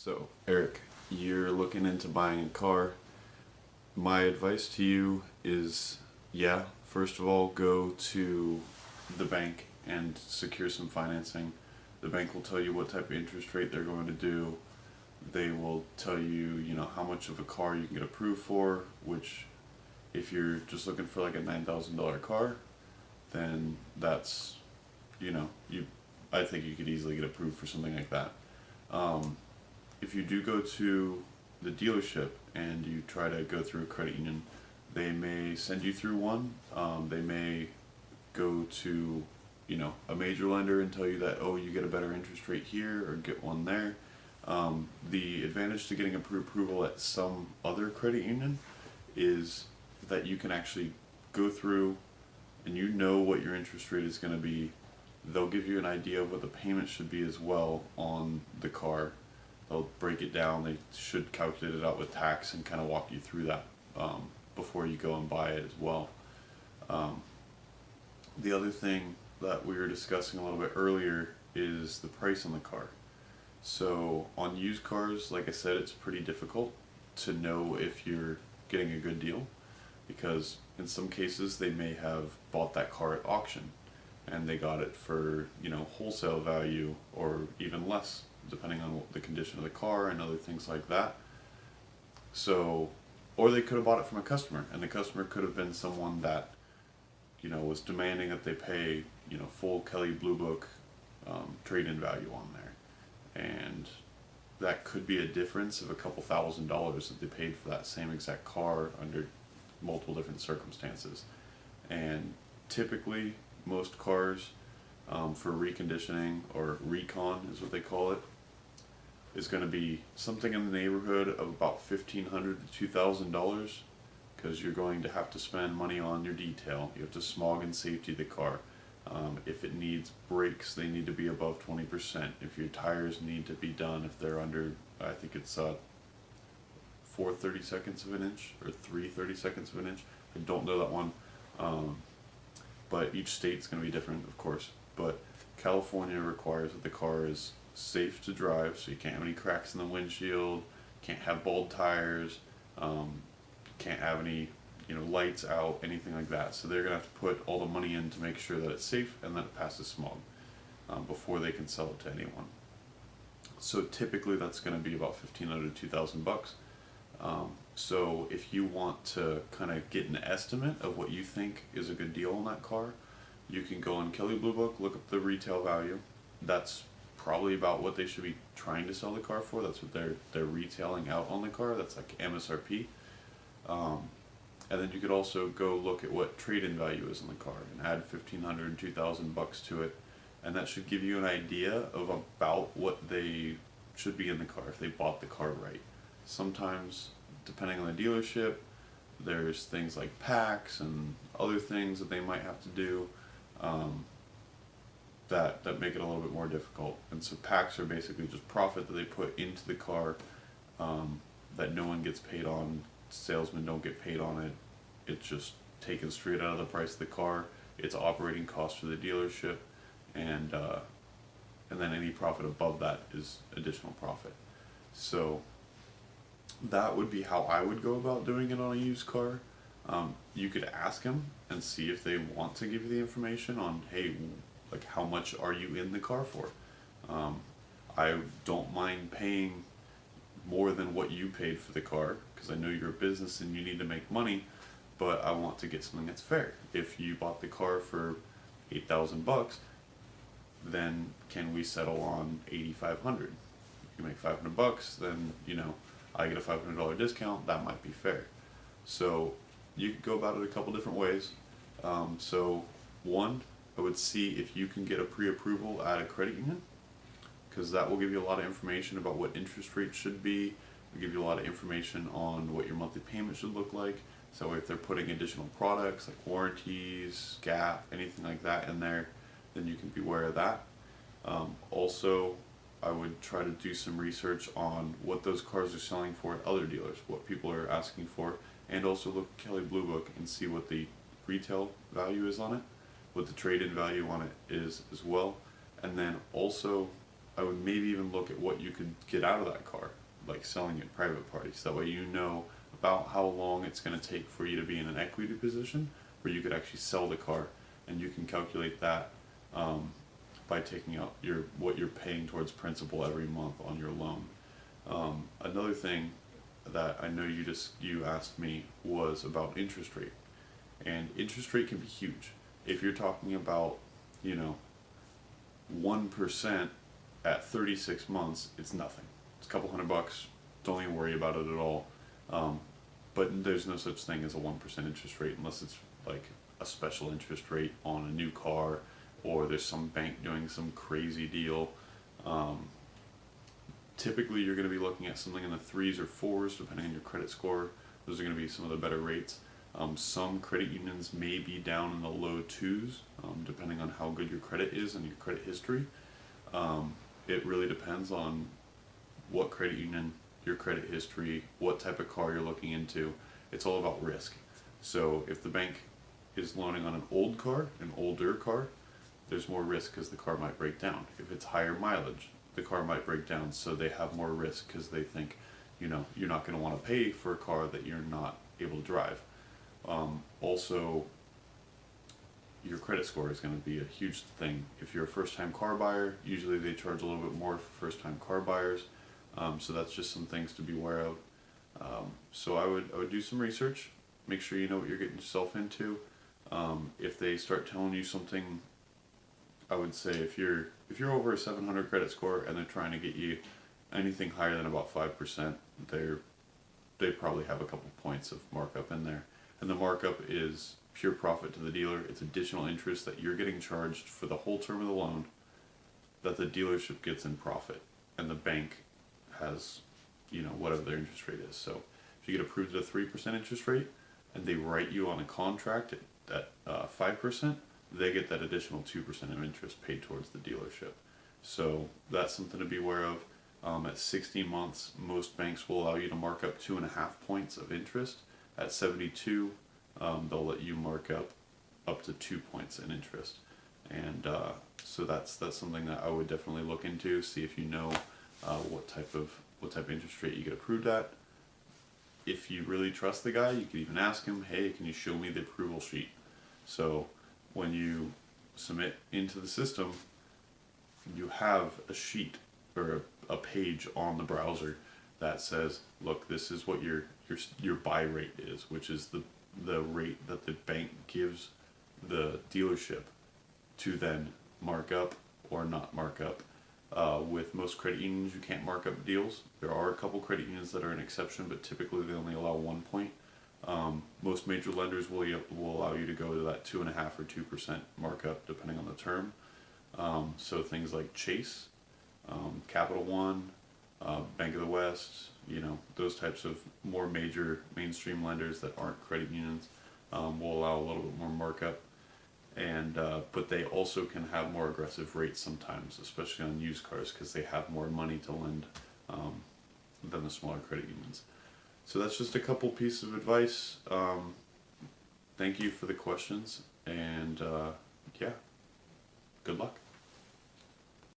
So, Eric, you're looking into buying a car. My advice to you is yeah, first of all, go to the bank and secure some financing. The bank will tell you what type of interest rate they're going to do. They will tell you, how much of a car you can get approved for, which if you're just looking for like a $9,000 car, then that's, you I think you could easily get approved for something like that. Um, if you do go to the dealership and you try to go through a credit union, they may send you through one. They may go to, a major lender and tell you that, oh, you get a better interest rate here or get one there. The advantage to getting approval at some other credit union is that you can actually go through and you know what your interest rate is going to be. They'll give you an idea of what the payment should be as well on the car. They'll break it down. They should calculate it out with tax and kind of walk you through that before you go and buy it as well. Um, the other thing that we were discussing a little bit earlier is the price on the car. So on used cars, like I said, it's pretty difficult to know if you're getting a good deal because in some cases they may have bought that car at auction and they got it for, wholesale value or even less depending on the condition of the car and other things like that. So, or they could have bought it from a customer and the customer could have been someone that, was demanding that they pay, full Kelly Blue Book trade-in value on there. And that could be a difference of a couple $1,000s that they paid for that same exact car under multiple different circumstances. And typically, most cars for reconditioning or recon is what they call it is going to be something in the neighborhood of about $1,500 to $2,000 because you're going to have to spend money on your detail. You have to smog and safety the car. If it needs brakes, they need to be above 20%. If your tires need to be done, if they're under, I think it's 4/32 of an inch or 3/32 of an inch. I don't know that one. Um, but each state's going to be different, of course. But California requires that the car is safe to drive, so you can't have any cracks in the windshield, can't have bald tires, can't have any, lights out, anything like that. So they're going to have to put all the money in to make sure that it's safe and that it passes smog before they can sell it to anyone. So typically that's going to be about 1,500 to 2,000 bucks. So if you want to kind of get an estimate of what you think is a good deal on that car, you can go on Kelly Blue Book, look up the retail value. That's probably about what they should be trying to sell the car for. That's what they're retailing out on the car. That's like MSRP. Um, and then you could also go look at what trade-in value is on the car and add 1,500 2,000 bucks to it, and that should give you an idea of about what they should be in the car if they bought the car right. Sometimes, depending on the dealership, there's things like packs and other things that they might have to do um, that make it a little bit more difficult. And so packs are basically just profit that they put into the car that no one gets paid on. Salesmen don't get paid on it. It's just taken straight out of the price of the car. It's operating cost for the dealership, and and then any profit above that is additional profit. So that would be how I would go about doing it on a used car. You could ask them and see if they want to give you the information on, hey, like how much are you in the car for? Um, I don't mind paying more than what you paid for the car because I know you're a business and you need to make money, but I want to get something that's fair. If you bought the car for 8,000 bucks, then can we settle on 8,500? If you make 500 bucks, then I get a $500 discount. That might be fair. So you could go about it a couple different ways. So one, I would see if you can get a pre-approval at a credit union because that will give you a lot of information about what interest rate should be. It'll give you a lot of information on what your monthly payment should look like. So if they're putting additional products like warranties, gap, anything like that in there, then you can be aware of that. Also, I would try to do some research on what those cars are selling for at other dealers, what people are asking for, and also look at Kelly Blue Book and see what the retail value is on it, what the trade-in value on it is as well, and then also I would maybe even look at what you could get out of that car, like selling it private parties. That way you know about how long it's going to take for you to be in an equity position where you could actually sell the car, and you can calculate that by taking out what you're paying towards principal every month on your loan. Another thing that I know you asked me was about interest rate, and interest rate can be huge. If you're talking about, you know, 1% at 36 months, it's nothing. It's a couple $100. Don't even worry about it at all. Um, but there's no such thing as a 1% interest rate unless it's like a special interest rate on a new car, or there's some bank doing some crazy deal. Um, Typically, you're going to be looking at something in the threes or fours, depending on your credit score. Those are going to be some of the better rates. Some credit unions may be down in the low twos, depending on how good your credit is and your credit history. It really depends on what credit union, your credit history, what type of car you're looking into. It's all about risk. So if the bank is loaning on an old car, an older car, there's more risk because the car might break down. If it's higher mileage, the car might break down, so they have more risk because they think, you know, you're not going to want to pay for a car that you're not able to drive. Also, your credit score is going to be a huge thing. If you're a first-time car buyer, usually they charge a little bit more for first-time car buyers. So that's just some things to be aware of. So I would do some research, make sure you know what you're getting yourself into. If they start telling you something, I would say if you're over a 700 credit score and they're trying to get you anything higher than about 5%, they probably have a couple points of markup in there. And the markup is pure profit to the dealer. It's additional interest that you're getting charged for the whole term of the loan that the dealership gets in profit, and the bank has, you know, whatever their interest rate is. So if you get approved at a 3% interest rate and they write you on a contract at 5%, they get that additional 2% of interest paid towards the dealership. So that's something to be aware of. At 60 months, most banks will allow you to mark up 2.5 points of interest. At 72, they'll let you mark up to 2 points in interest. And so that's something that I would definitely look into. See if you know what type of interest rate you get approved at. If you really trust the guy, you could even ask him, hey, can you show me the approval sheet? So when you submit into the system, you have a sheet or a page on the browser that says, look, this is what your buy rate is, which is the rate that the bank gives the dealership to then mark up or not mark up. With most credit unions, you can't mark up deals. There are a couple credit unions that are an exception, but typically they only allow 1 point. Most major lenders will allow you to go to that 2.5 or 2% markup depending on the term. So things like Chase, Capital One, Bank of the West, you know, those types of more major mainstream lenders that aren't credit unions will allow a little bit more markup. And but they also can have more aggressive rates sometimes, especially on used cars, because they have more money to lend than the smaller credit unions. So that's just a couple pieces of advice. Thank you for the questions, and yeah, good luck.